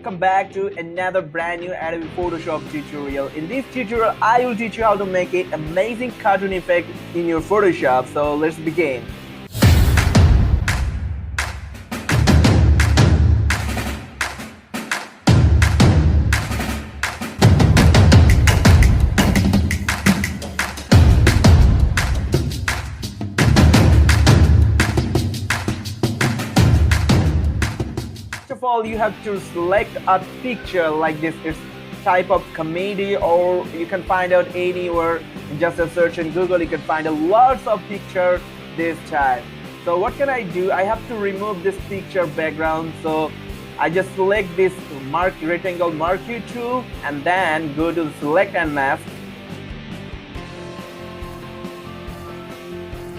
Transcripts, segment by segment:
welcome back to another brand new Adobe Photoshop tutorial. In this tutorial, I will teach you how to make an amazing cartoon effect in your Photoshop. So let's begin. First of all, you have to select a picture like this. It's type of comedy, or you can find out anywhere. Just a search in Google, you can find a lots of picture this type. So what can I do? I have to remove this picture background. So I just select this rectangle marquee tool and then go to select and mask.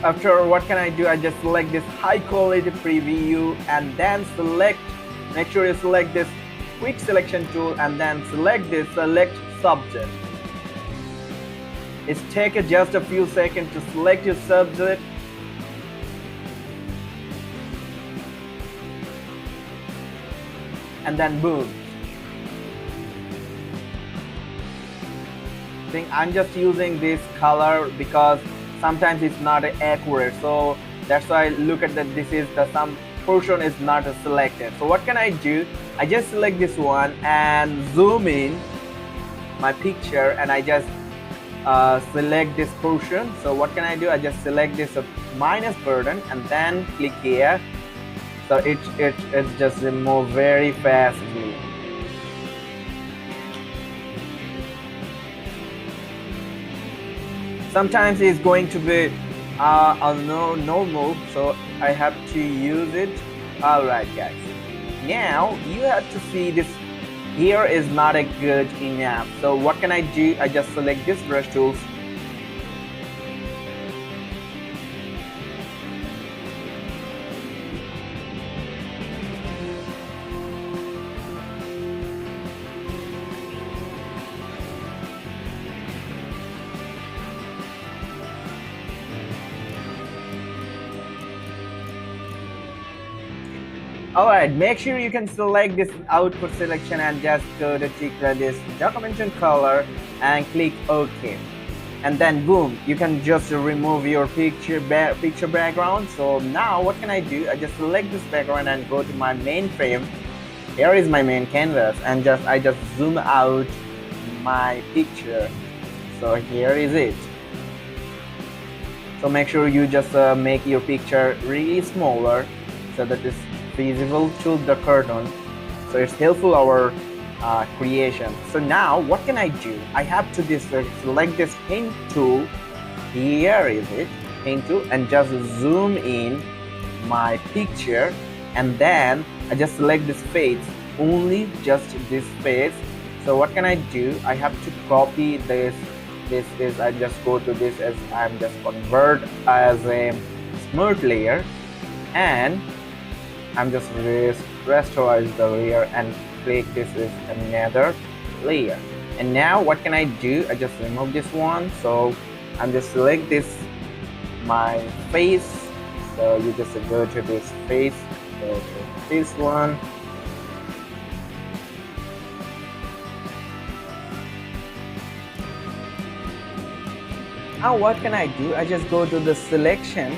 After, what can I do? I just select this high quality preview and then make sure you select this quick selection tool and then select this select subject. It's take just a few seconds to select your subject. And then boom. I'm just using this color because sometimes it's not accurate, so that's why I look at that this is some portion is not selected. So what can I do? I just select this one and zoom in my picture and I just select this portion. So what can I do? I just select this minus button and then click here. So it just remove very fastly. Sometimes it's going to be normal, so I have to use it. Alright guys, now you have to see this here is not a good enough. So what can I do? I just select this brush tools. Alright, make sure you can select this output selection and just go to tick this documentation color and click OK. And then boom, you can just remove your picture background. So now what can I do? I just select this background and go to my main frame. Here is my main canvas and I just zoom out my picture. So here is it. So make sure you just make your picture really smaller so that it's visible to the cartoon, so it's helpful our creation. So now what can I do? I have to select this pen tool. Here is it, pen tool, and just zoom in my picture and then I just select this face, only just this face. So what can I do? I have to copy this is I just go to this as I'm just convert as a smooth layer and I'm just rasterize the layer and click this is another layer. And now what can I do? I just remove this one. So I'm just select this my face. So you just go to this face, go to this one. Now what can I do? I just go to the selection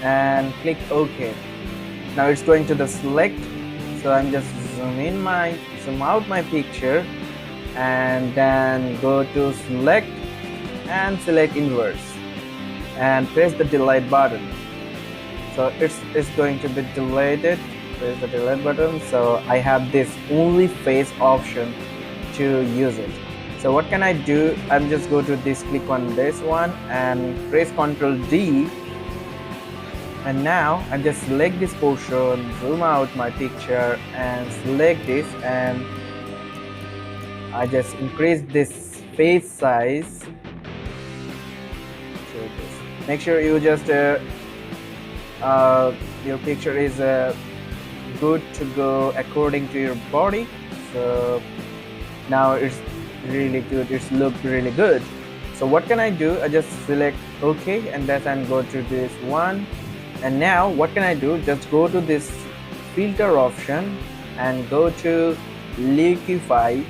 and click OK. Now it's going to the select, so I'm just zoom out my picture and then go to select and select inverse and press the delete button. So it's going to be deleted. Press the delete button. So I have this only face option to use it. So what can I do? I'm just go to this, click on this one and press Ctrl D. And now I just select this portion, zoom out my picture and select this, and I just increase this face size. Make sure you just your picture is good to go according to your body. So now it's really good, it's looked really good. So what can I do? I just select OK and then go to this one. And now what can I do? Just go to this filter option and go to liquify.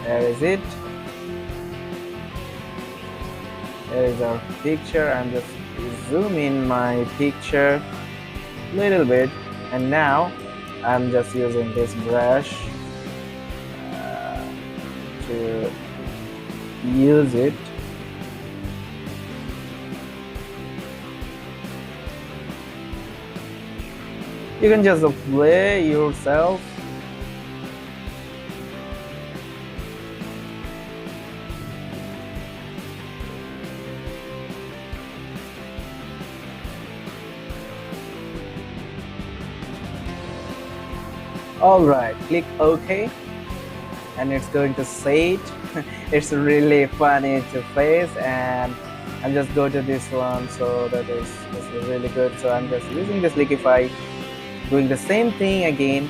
There is it. There is our picture. I'm just zoom in my picture a little bit, and now I'm just using this brush to use it. You can just play yourself. Alright, click OK, and it's going to say it. It's really funny to face, and I'm just go to this one, so this is really good. So I'm just using this liquify, doing the same thing again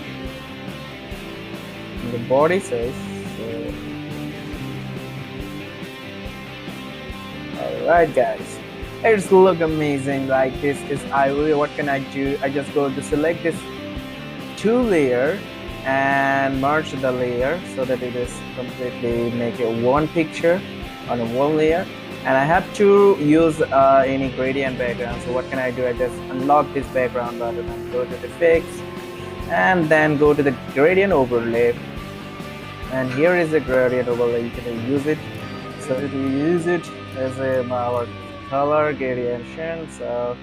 in the body size. So, alright guys, it's look amazing. Like this is ivory. What can I do? I just go to select this two layer and merge the layer so that it is completely make a one picture on a one layer. And I have to use any gradient background. So what can I do? I just unlock this background button and go to the fix, and then go to the gradient overlay. And here is the gradient overlay. You can use it. So we use it as our color gradation. So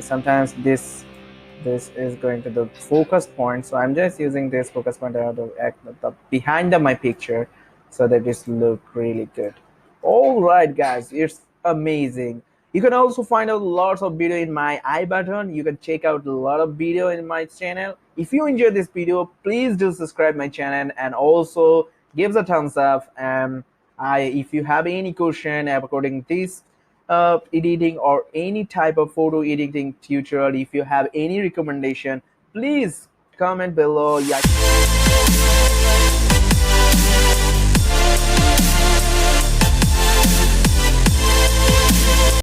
sometimes this is going to the focus point, so I'm just using this focus point behind my picture so that this look really good. All right guys, it's amazing. You can also find out lots of video in my I button. You can check out a lot of video in my channel. If you enjoyed this video, please do subscribe my channel and also give a thumbs up. And if you have any question according this editing or any type of photo editing tutorial, if you have any recommendation, please comment below. Yeah.